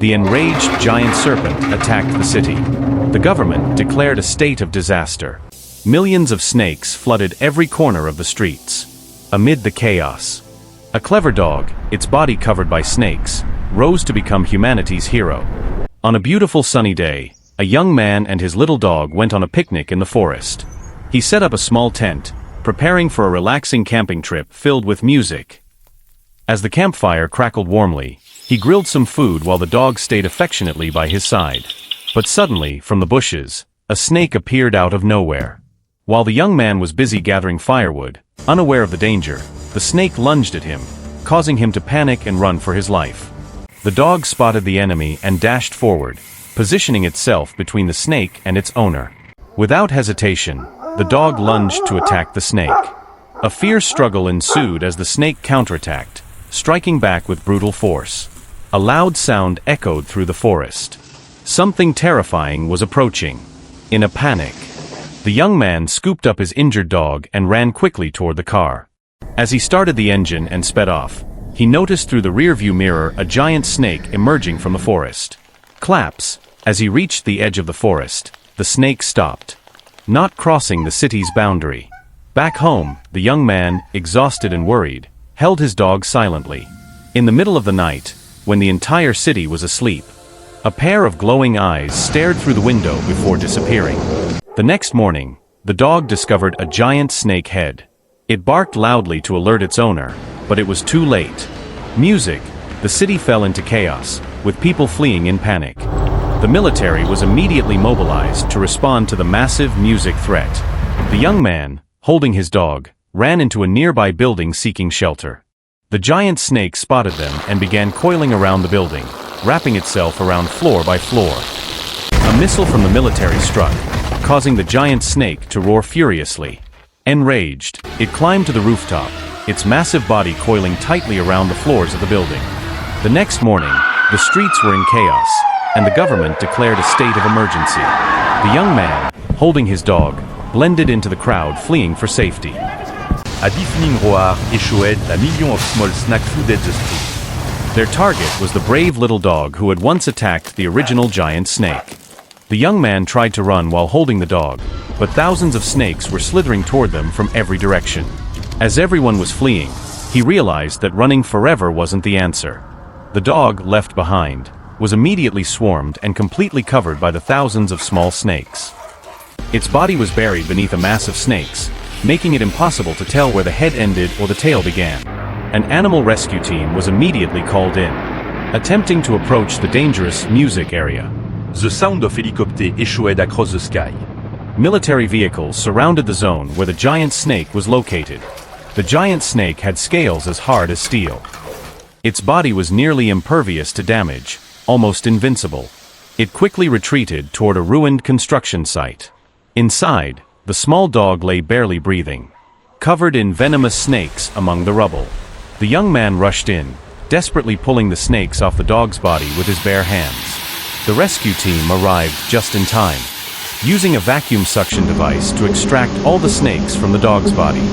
The enraged giant serpent attacked the city. The government declared a state of disaster. Millions of snakes flooded every corner of the streets. Amid the chaos, a clever dog, its body covered by snakes, rose to become humanity's hero. On a beautiful sunny day, a young man and his little dog went on a picnic in the forest. He set up a small tent, preparing for a relaxing camping trip filled with music. As the campfire crackled warmly, he grilled some food while the dog stayed affectionately by his side. But suddenly, from the bushes, a snake appeared out of nowhere. While the young man was busy gathering firewood, unaware of the danger, the snake lunged at him, causing him to panic and run for his life. The dog spotted the enemy and dashed forward, positioning itself between the snake and its owner. Without hesitation, the dog lunged to attack the snake. A fierce struggle ensued as the snake counterattacked, striking back with brutal force. A loud sound echoed through the forest. Something terrifying was approaching. In a panic, the young man scooped up his injured dog and ran quickly toward the car. As he started the engine and sped off, he noticed through the rearview mirror a giant snake emerging from the forest. Claps! As he reached the edge of the forest, the snake stopped, not crossing the city's boundary. Back home, the young man, exhausted and worried, held his dog silently. In the middle of the night, when the entire city was asleep, a pair of glowing eyes stared through the window before disappearing. The next morning, the dog discovered a giant snake head. It barked loudly to alert its owner, but it was too late. Music! The city fell into chaos, with people fleeing in panic. The military was immediately mobilized to respond to the massive music threat. The young man, holding his dog, ran into a nearby building seeking shelter. The giant snake spotted them and began coiling around the building, wrapping itself around floor by floor. A missile from the military struck, causing the giant snake to roar furiously. Enraged, it climbed to the rooftop, its massive body coiling tightly around the floors of the building. The next morning, the streets were in chaos, and the government declared a state of emergency. The young man, holding his dog, blended into the crowd fleeing for safety. A deafening roar échouait à millions of small snack flew the street. Their target was the brave little dog who had once attacked the original giant snake. The young man tried to run while holding the dog, but thousands of snakes were slithering toward them from every direction. As everyone was fleeing, he realized that running forever wasn't the answer. The dog, left behind, was immediately swarmed and completely covered by the thousands of small snakes. Its body was buried beneath a mass of snakes, making it impossible to tell where the head ended or the tail began. An animal rescue team was immediately called in, attempting to approach the dangerous music area. The sound of helicopter echoed across the sky. Military vehicles surrounded the zone where the giant snake was located. The giant snake had scales as hard as steel. Its body was nearly impervious to damage, almost invincible. It quickly retreated toward a ruined construction site. Inside, the small dog lay barely breathing, covered in venomous snakes among the rubble. The young man rushed in, desperately pulling the snakes off the dog's body with his bare hands. The rescue team arrived just in time, using a vacuum suction device to extract all the snakes from the dog's body.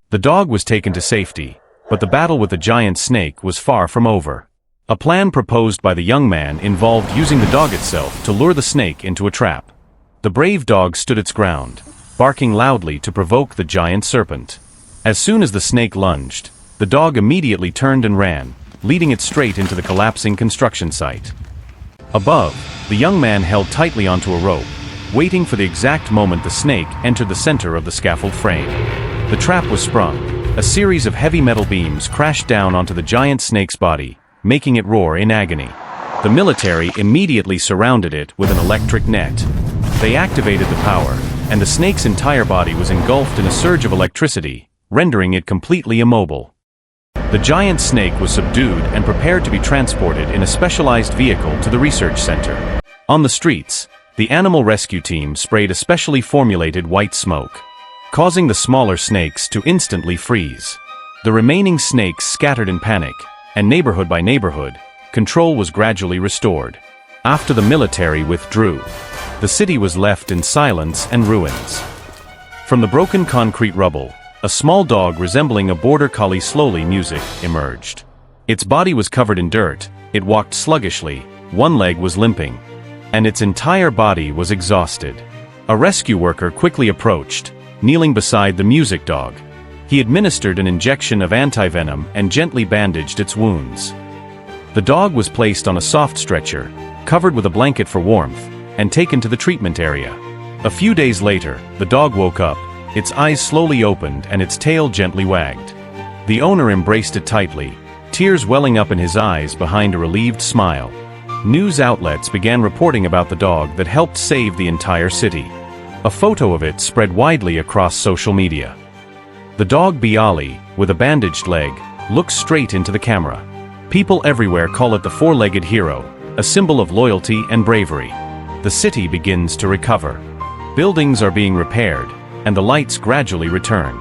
The dog was taken to safety, but the battle with the giant snake was far from over. A plan proposed by the young man involved using the dog itself to lure the snake into a trap. The brave dog stood its ground, barking loudly to provoke the giant serpent. As soon as the snake lunged, the dog immediately turned and ran, leading it straight into the collapsing construction site. Above, the young man held tightly onto a rope, waiting for the exact moment the snake entered the center of the scaffold frame. The trap was sprung. A series of heavy metal beams crashed down onto the giant snake's body, making it roar in agony. The military immediately surrounded it with an electric net. They activated the power, and the snake's entire body was engulfed in a surge of electricity, rendering it completely immobile. The giant snake was subdued and prepared to be transported in a specialized vehicle to the research center. On the streets, the animal rescue team sprayed a specially formulated white smoke, causing the smaller snakes to instantly freeze. The remaining snakes scattered in panic, and neighborhood by neighborhood, control was gradually restored. After the military withdrew, the city was left in silence and ruins. From the broken concrete rubble, a small dog resembling a border collie slowly emerged. Its body was covered in dirt, it walked sluggishly, One leg was limping, and its entire body was exhausted. A rescue worker quickly approached, kneeling beside the music dog. He administered an injection of antivenom and gently bandaged its wounds. The dog was placed on a soft stretcher, covered with a blanket for warmth, and taken to the treatment area. A few days later, the dog woke up, its eyes slowly opened and its tail gently wagged. The owner embraced it tightly, tears welling up in his eyes behind a relieved smile. News outlets began reporting about the dog that helped save the entire city. A photo of it spread widely across social media. The dog Bialy, with a bandaged leg, looks straight into the camera. People everywhere call it the four-legged hero, a symbol of loyalty and bravery. The city begins to recover. Buildings are being repaired, and the lights gradually return.